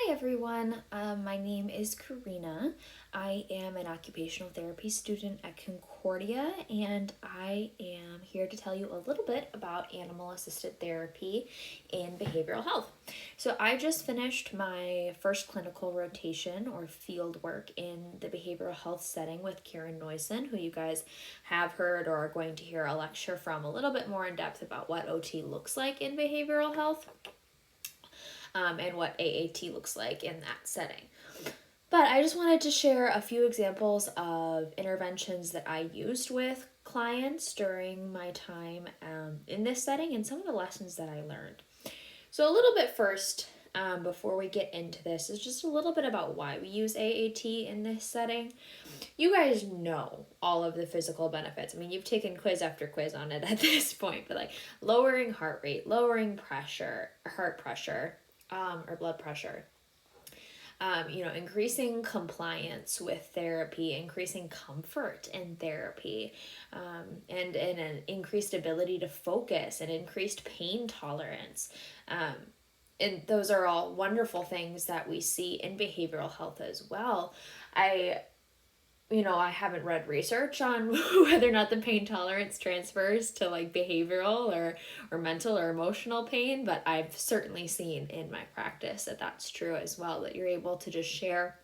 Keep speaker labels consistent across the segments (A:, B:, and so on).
A: Hi everyone, my name is Karina. I am an occupational therapy student at Concordia, and I am here to tell you a little bit about animal assisted therapy in behavioral health. So, I just finished my first clinical rotation or field work in the behavioral health setting with Karen Noyson, who you guys have heard or are going to hear a lecture from a little bit more in depth about what OT looks like in behavioral health. And what AAT looks like in that setting. But I just wanted to share a few examples of interventions that I used with clients during my time in this setting and some of the lessons that I learned. So, a little bit first, before we get into this, is just a little bit about why we use AAT in this setting. You guys know all of the physical benefits. I mean, you've taken quiz after quiz on it at this point, but like lowering heart rate, lowering heart pressure, or blood pressure. Increasing compliance with therapy, increasing comfort in therapy, and an increased ability to focus and increased pain tolerance. And those are all wonderful things that we see in behavioral health as well. I haven't read research on whether or not the pain tolerance transfers to like behavioral or mental or emotional pain, but I've certainly seen in my practice that that's true as well, that you're able to just share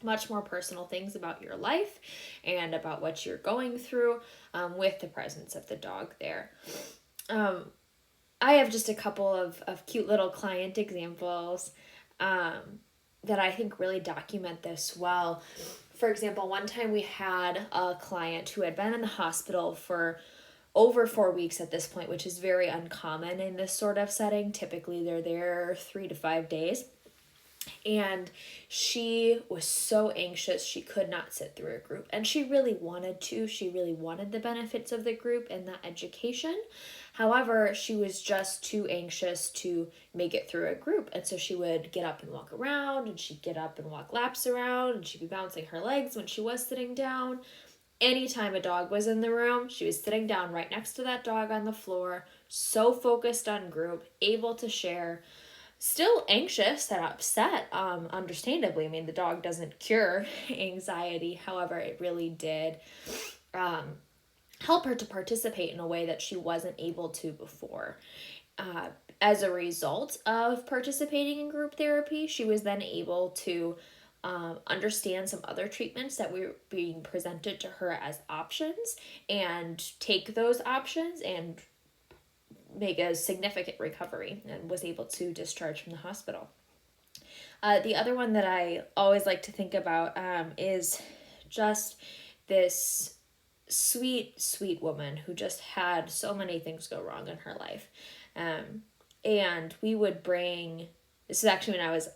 A: much more personal things about your life and about what you're going through with the presence of the dog there. I have just a couple of cute little client examples that I think really document this well. For example, one time we had a client who had been in the hospital for over 4 weeks at this point, which is very uncommon in this sort of setting. Typically, they're there 3 to 5 days. And she was so anxious she could not sit through a group. And she really wanted to. She really wanted the benefits of the group and that education. However, she was just too anxious to make it through a group. And so she would get up and walk around, and she'd get up and walk laps around, and she'd be bouncing her legs when she was sitting down. Anytime a dog was in the room, she was sitting down right next to that dog on the floor, so focused on group, able to share. Still anxious and upset, understandably. I mean, the dog doesn't cure anxiety. However, it really did help her to participate in a way that she wasn't able to before. As a result of participating in group therapy, she was then able to understand some other treatments that were being presented to her as options and take those options and make a significant recovery and was able to discharge from the hospital. The other one that I always like to think about is just this sweet, sweet woman who just had so many things go wrong in her life. And we would bring, this is actually when I was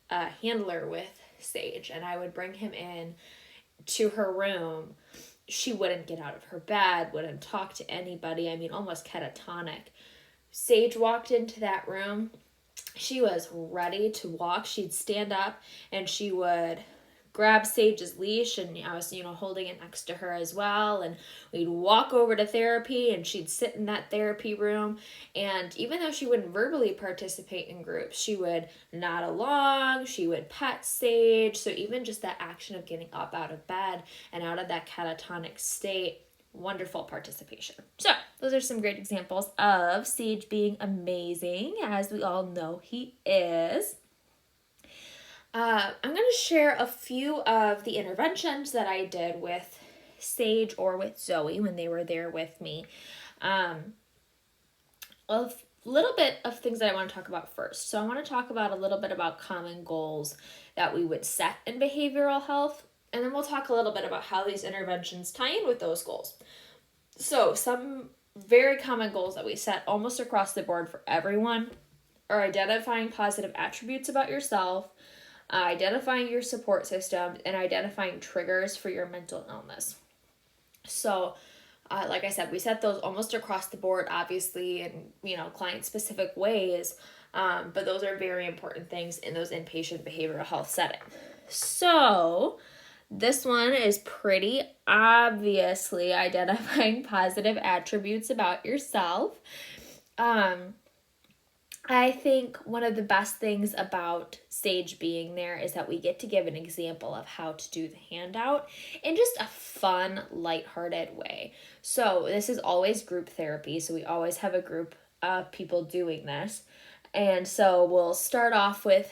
A: a handler with Sage, and I would bring him in to her room. She wouldn't get out of her bed, wouldn't talk to anybody. I mean, almost catatonic. Sage walked into that room. She was ready to walk. She'd stand up and she would grab Sage's leash, and I was, holding it next to her as well. And we'd walk over to therapy, and she'd sit in that therapy room. And even though she wouldn't verbally participate in groups, she would nod along, she would pet Sage. So even just that action of getting up out of bed and out of that catatonic state, wonderful participation. So those are some great examples of Sage being amazing, as we all know he is. I'm going to share a few of the interventions that I did with Sage or with Zoe when they were there with me. A little bit of things that I want to talk about first. So I want to talk about a little bit about common goals that we would set in behavioral health, and then we'll talk a little bit about how these interventions tie in with those goals. So some very common goals that we set almost across the board for everyone are identifying positive attributes about yourself, identifying your support system, and identifying triggers for your mental illness. So, like I said, we set those almost across the board, obviously, in, client-specific ways, but those are very important things in those inpatient behavioral health setting. So, this one is pretty obviously identifying positive attributes about yourself. I think one of the best things about Sage being there is that we get to give an example of how to do the handout in just a fun, lighthearted way. So, this is always group therapy, so we always have a group of people doing this. And so, we'll start off with,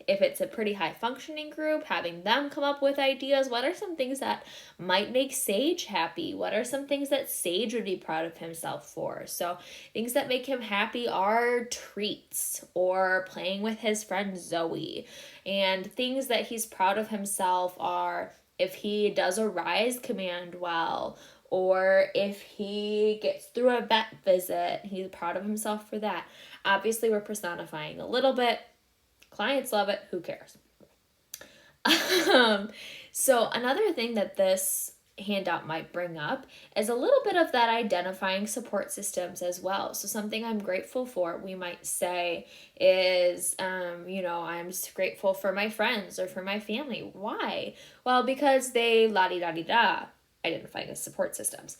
A: if it's a pretty high functioning group, having them come up with ideas. What are some things that might make Sage happy? What are some things that Sage would be proud of himself for? So, things that make him happy are treats or playing with his friend Zoe. And things that he's proud of himself are if he does a rise command well, or if he gets through a vet visit. He's proud of himself for that. Obviously, we're personifying a little bit. Clients love it. Who cares? So another thing that this handout might bring up is a little bit of that identifying support systems as well. So something I'm grateful for, we might say, is, I'm grateful for my friends or for my family. Why? Well, because they la-di-da-di-da, identifying as support systems.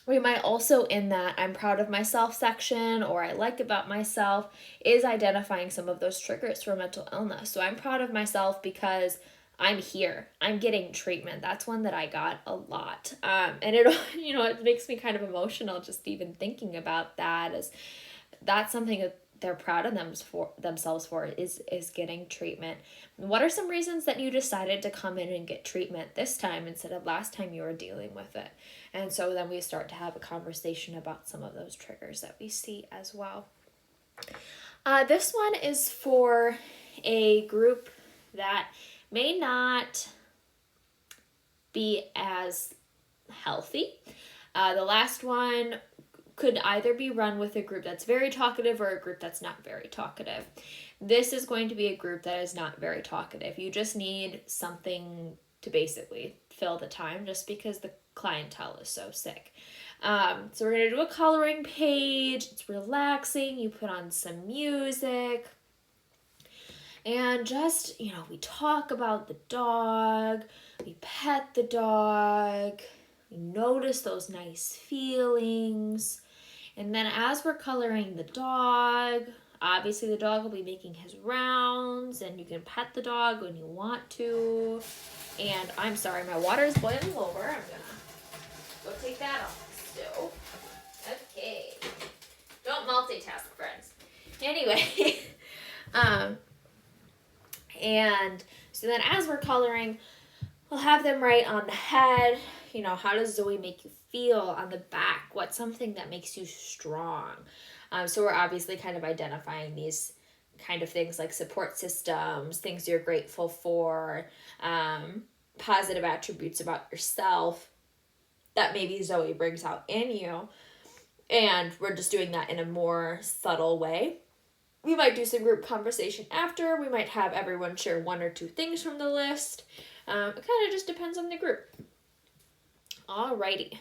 A: We might also, in that I'm proud of myself section or I like about myself, is identifying some of those triggers for mental illness. So I'm proud of myself because I'm here. I'm getting treatment. That's one that I got a lot. And it, it makes me kind of emotional just even thinking about that. As that's something that they're proud of themselves for is getting treatment. What are some reasons that you decided to come in and get treatment this time instead of last time you were dealing with it? And so then we start to have a conversation about some of those triggers that we see as well. This one is for a group that may not be as healthy. The last one could either be run with a group that's very talkative or a group that's not very talkative. This is going to be a group that is not very talkative. You just need something to basically fill the time just because the clientele is so sick. So we're going to do a coloring page. It's relaxing. You put on some music. And just, we talk about the dog. We pet the dog. We notice those nice feelings. And then as we're coloring the dog, obviously the dog will be making his rounds, and you can pet the dog when you want to. And I'm sorry, my water is boiling over. I'm gonna go take that off the stove. Okay. Don't multitask, friends. Anyway, and so then as we're coloring, we'll have them write on the head, how does Zoe make you feel? On the back, what's something that makes you strong? So we're obviously kind of identifying these kind of things like support systems, things you're grateful for, positive attributes about yourself that maybe Zoe brings out in you. And we're just doing that in a more subtle way. We might do some group conversation after. We might have everyone share one or two things from the list. It kind of just depends on the group. Alrighty.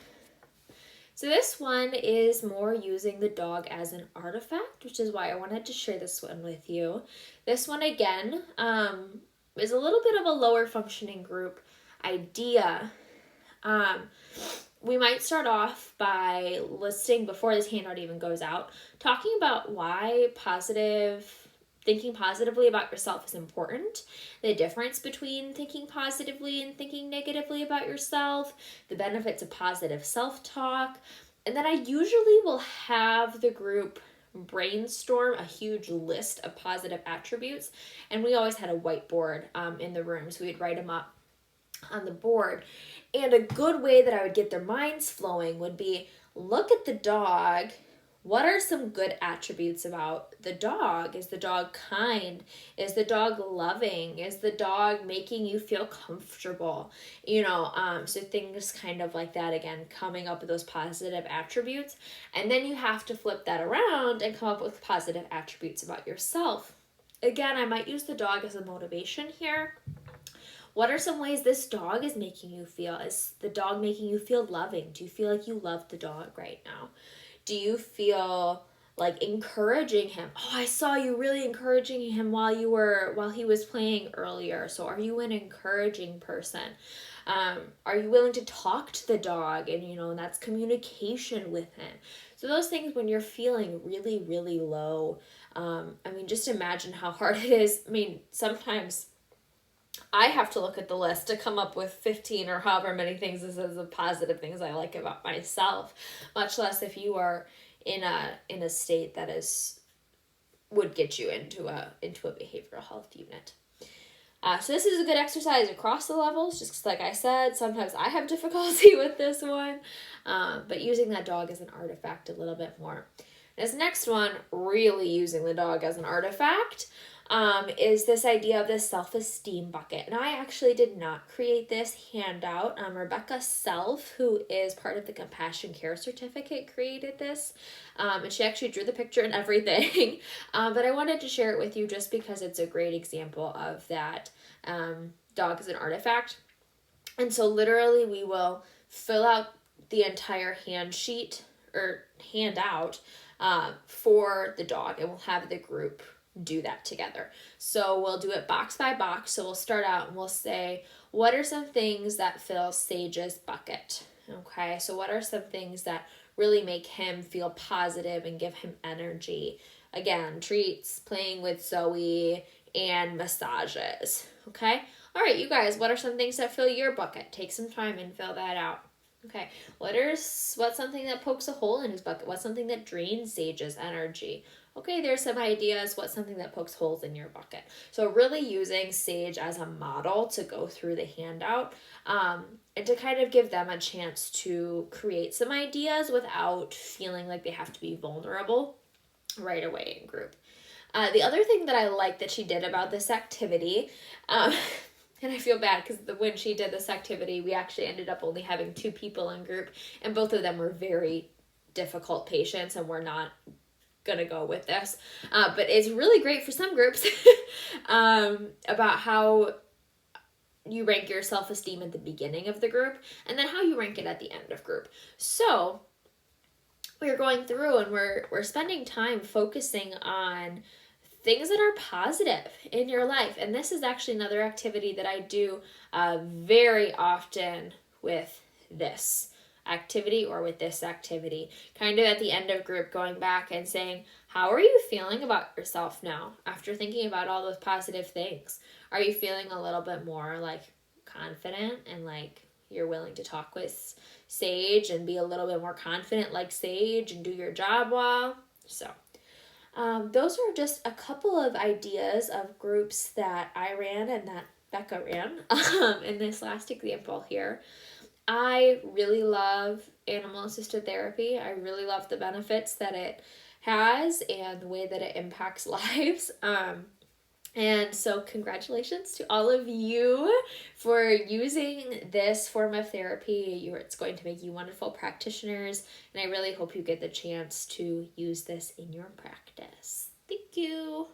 A: So this one is more using the dog as an artifact, which is why I wanted to share this one with you. This one, again, is a little bit of a lower functioning group idea. We might start off by listing, before this handout even goes out, talking about why thinking positively about yourself is important, the difference between thinking positively and thinking negatively about yourself, the benefits of positive self-talk, and then I usually will have the group brainstorm a huge list of positive attributes, and we always had a whiteboard in the room, so we'd write them up on the board. And a good way that I would get their minds flowing would be, look at the dog. What are some good attributes about the dog? Is the dog kind? Is the dog loving? Is the dog making you feel comfortable? So things kind of like that, again, coming up with those positive attributes. And then you have to flip that around and come up with positive attributes about yourself. Again, I might use the dog as a motivation here. What are some ways this dog is making you feel? Is the dog making you feel loving? Do you feel like you love the dog right now? Do you feel like encouraging him? Oh, I saw you really encouraging him while he was playing earlier. So are you an encouraging person? Are you willing to talk to the dog? And, that's communication with him. So those things when you're feeling really, really low, I mean, just imagine how hard it is. I mean, sometimes I have to look at the list to come up with 15 or however many things this is of positive things I like about myself, much less if you are in a state that is would get you into a behavioral health unit. So this is a good exercise across the levels, just 'cause like I said, sometimes I have difficulty with this one, but using that dog as an artifact a little bit more. This next one, really using the dog as an artifact, is this idea of the self-esteem bucket. And I actually did not create this handout. Rebecca Self, who is part of the Compassion Care Certificate, created this. And she actually drew the picture and everything. But I wanted to share it with you just because it's a great example of that dog as an artifact. And so literally we will fill out the entire handout for the dog, and we'll have the group do that together. So we'll do it box by box. So we'll start out and we'll say, what are some things that fill Sage's bucket? Okay, so what are some things that really make him feel positive and give him energy? Again, treats, playing with Zoe, and massages. Okay, all right, you guys, what are some things that fill your bucket? Take some time and fill that out. Okay, what's something that pokes a hole in his bucket? What's something that drains Sage's energy? Okay, there's some ideas. What's something that pokes holes in your bucket? So really using Sage as a model to go through the handout, and to kind of give them a chance to create some ideas without feeling like they have to be vulnerable right away in group. The other thing that I like that she did about this activity, and I feel bad because when she did this activity, we actually ended up only having 2 people in group, and both of them were very difficult patients and we're not gonna go with this. But it's really great for some groups about how you rank your self-esteem at the beginning of the group and then how you rank it at the end of group. So we're going through and we're spending time focusing on things that are positive in your life. And this is actually another activity that I do very often with this activity or with this activity. Kind of at the end of group going back and saying, how are you feeling about yourself now after thinking about all those positive things? Are you feeling a little bit more like confident and like you're willing to talk with Sage and be a little bit more confident like Sage and do your job well? So those are just a couple of ideas of groups that I ran and that Becca ran in this last example here. I really love animal-assisted therapy. I really love the benefits that it has and the way that it impacts lives. And so congratulations to all of you for using this form of therapy. It's going to make you wonderful practitioners, and I really hope you get the chance to use this in your practice. Thank you.